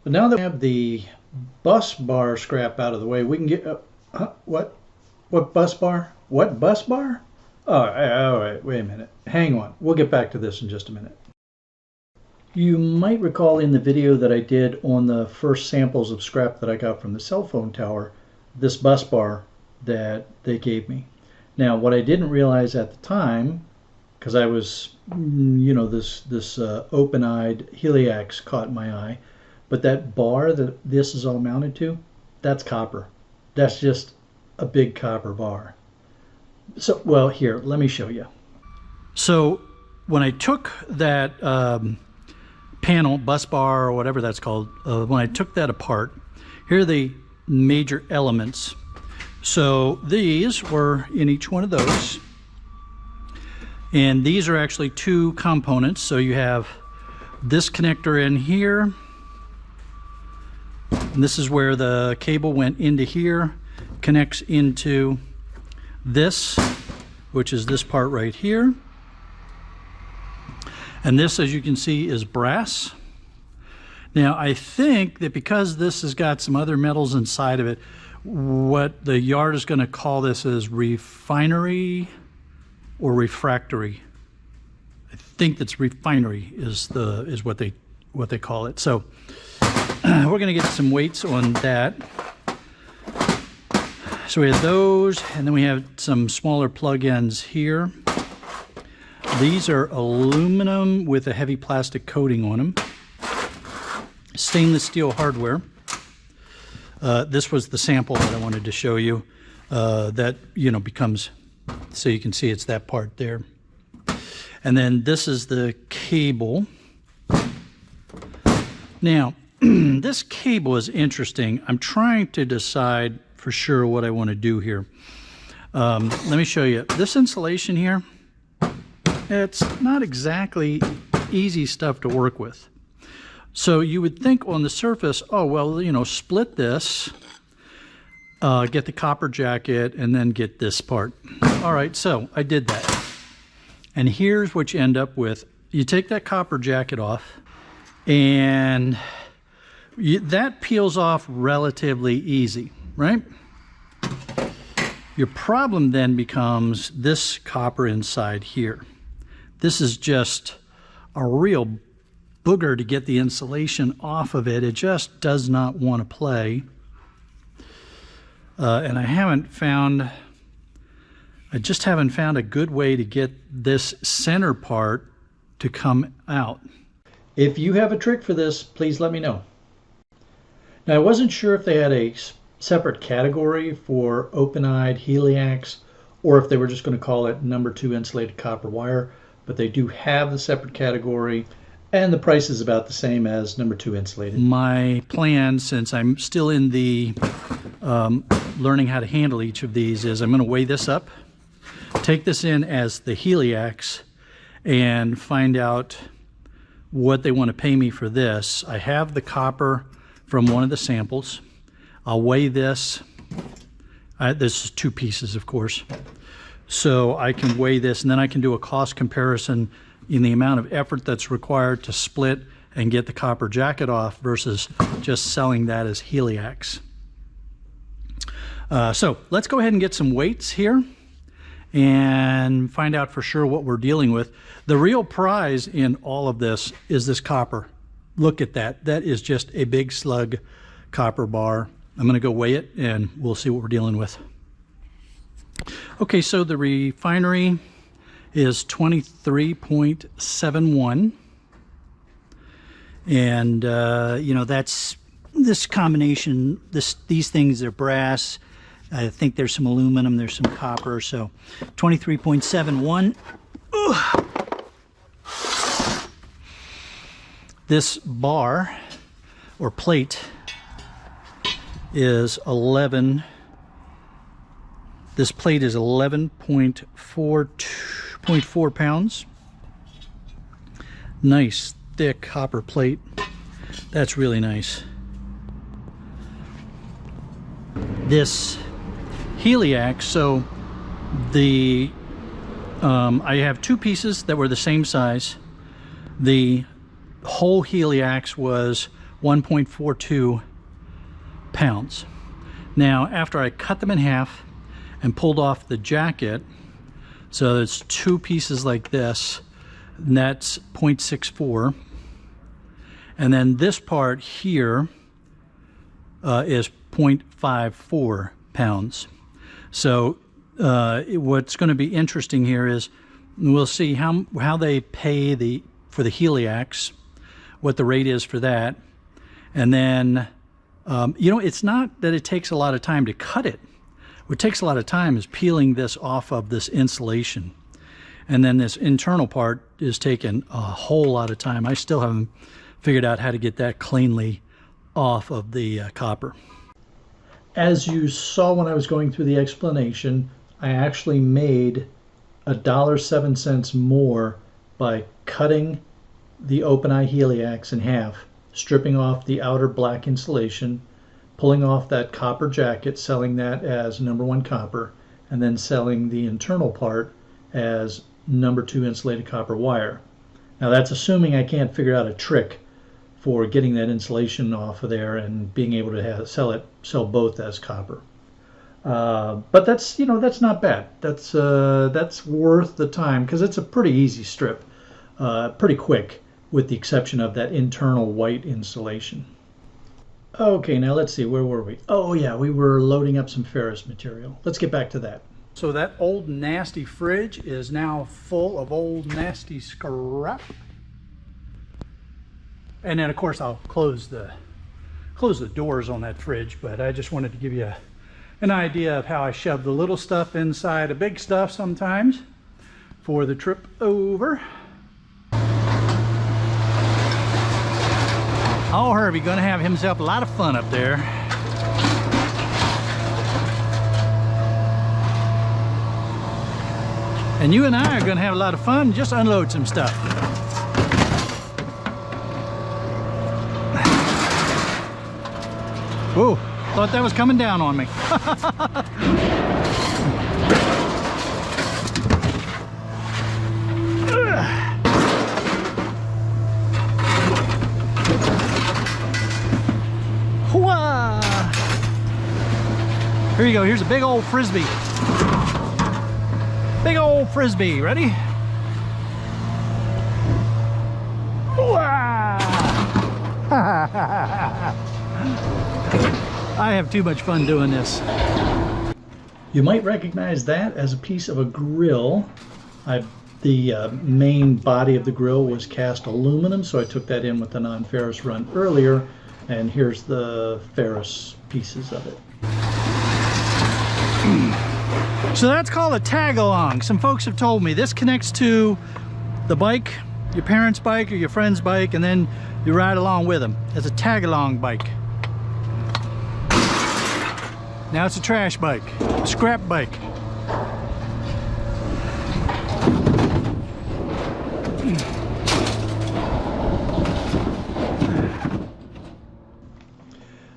But now that we have the bus bar scrap out of the way, we can get what bus bar? What bus bar? All right, wait a minute. Hang on. We'll get back to this in just a minute. You might recall in the video that I did on the first samples of scrap that I got from the cell phone tower, this bus bar that they gave me. Now, what I didn't realize at the time, because I was, you know, this open-eyed Heliax caught my eye, but that bar that this is all mounted to, that's copper. That's just a big copper bar. So, well, here, let me show you. So, when I took that panel, bus bar, or whatever that's called, when I took that apart, here are the major elements. So these were in each one of those, and these are actually two components. So you have this connector in here, and this is where the cable went into here, connects into this, which is this part right here. And this, as you can see, is brass. Now, I think that because this has got some other metals inside of it, what the yard is going to call this is refinery or refractory. I think that's refinery is what they call it. So we're going to get some weights on that. So we have those, and then we have some smaller plug-ins here. These are aluminum with a heavy plastic coating on them. Stainless steel hardware. This was the sample that I wanted to show you. That, you know, becomes, so you can see it's that part there. And then this is the cable. Now, this cable is interesting. I'm trying to decide for sure what I want to do here. Let me show you. This insulation here, it's not exactly easy stuff to work with. So you would think on the surface, oh, well, you know, split this, get the copper jacket, and then get this part. All right, so I did that. And here's what you end up with. You take that copper jacket off, and that peels off relatively easy, right? Your problem then becomes this copper inside here. This is just a real booger to get the insulation off of it. It just does not want to play. And I just haven't found a good way to get this center part to come out. If you have a trick for this, please let me know. Now, I wasn't sure if they had a separate category for open-eyed Heliax, or if they were just going to call it number 2 insulated copper wire, but they do have the separate category, and the price is about the same as number 2 insulated. My plan, since I'm still in the learning how to handle each of these, is I'm going to weigh this up, take this in as the Heliax, and find out what they want to pay me for this. I have the copper from one of the samples. I'll weigh this. This is 2 pieces, of course. So I can weigh this, and then I can do a cost comparison in the amount of effort that's required to split and get the copper jacket off versus just selling that as Heliax. So let's go ahead and get some weights here and find out for sure what we're dealing with. The real prize in all of this is this copper. Look at that. That is just a big slug copper bar. I'm going to go weigh it, and we'll see what we're dealing with. Okay, so the refinery is 23.71. And, you know, that's this combination, these things are brass. I think there's some aluminum, there's some copper, so 23.71. This bar, or plate, is 11. This plate is 11.4 pounds. Nice, thick copper plate. That's really nice. This Heliax, so the I have 2 pieces that were the same size. The whole Heliax was 1.42 pounds. Now, after I cut them in half and pulled off the jacket, so there's two pieces like this, and that's 0.64. And then this part here is 0.54 pounds. So what's going to be interesting here is we'll see how they pay for the heliax, what the rate is for that. And then, you know, it's not that it takes a lot of time to cut it. What takes a lot of time is peeling this off of this insulation. And then this internal part is taking a whole lot of time. I still haven't figured out how to get that cleanly off of the copper. As you saw when I was going through the explanation, I actually made $1.07 more by cutting the open-eye heliax in half, stripping off the outer black insulation, pulling off that copper jacket, selling that as #1 copper, and then selling the internal part as #2 insulated copper wire. Now that's assuming I can't figure out a trick for getting that insulation off of there and being able to sell both as copper. But that's, you know, that's not bad. That's worth the time, because it's a pretty easy strip, pretty quick, with the exception of that internal white insulation. Okay, now let's see, where were we? Oh yeah, we were loading up some ferrous material. Let's get back to that. So that old nasty fridge is now full of old nasty scrap. And then of course I'll close the doors on that fridge, but I just wanted to give you an idea of how I shove the little stuff inside the big stuff sometimes for the trip over. Oh, Herbie gonna have himself a lot of fun up there. And you and I are gonna have a lot of fun. Just unload some stuff. Whoa, thought that was coming down on me. Here you go, here's a big old frisbee. Big old frisbee, ready? I have too much fun doing this. You might recognize that as a piece of a grill. The main body of the grill was cast aluminum, so I took that in with the non-ferrous run earlier, and here's the ferrous pieces of it. So that's called a tag-along. Some folks have told me this connects to the bike, your parents' bike or your friend's bike, and then you ride along with them. It's a tag-along bike. Now it's a trash bike, a scrap bike.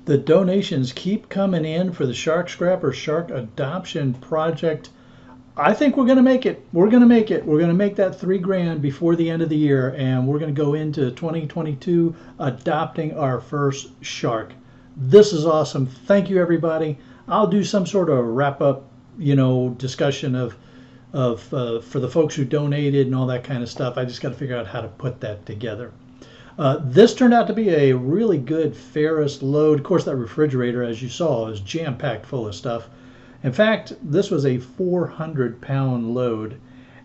The donations keep coming in for the Shark Scrap or Shark Adoption Project. I think we're going to make it. We're going to make it. We're going to make that $3 grand before the end of the year, and we're going to go into 2022 adopting our first shark. This is awesome. Thank you, everybody. I'll do some sort of wrap-up, you know, discussion of for the folks who donated and all that kind of stuff. I just got to figure out how to put that together. This turned out to be a really good ferrous load. Of course, that refrigerator, as you saw, is jam-packed full of stuff. In fact, this was a 400-pound load,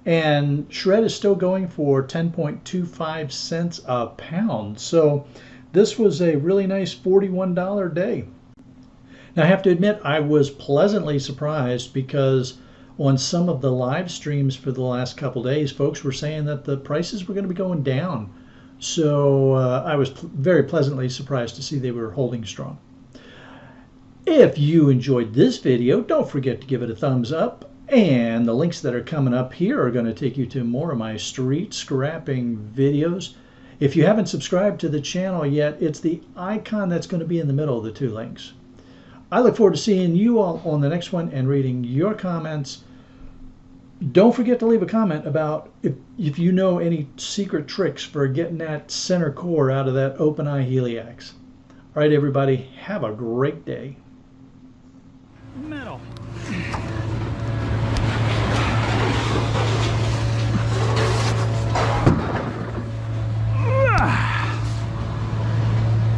and shred is still going for 10.25 cents a pound. So this was a really nice $41 day. Now, I have to admit, I was pleasantly surprised because on some of the live streams for the last couple days, folks were saying that the prices were going to be going down. So I was very pleasantly surprised to see they were holding strong. If you enjoyed this video, don't forget to give it a thumbs up. And the links that are coming up here are going to take you to more of my street scrapping videos. If you haven't subscribed to the channel yet, it's the icon that's going to be in the middle of the two links. I look forward to seeing you all on the next one and reading your comments. Don't forget to leave a comment about if you know any secret tricks for getting that center core out of that open eye heliax. All right, everybody, have a great day. Metal.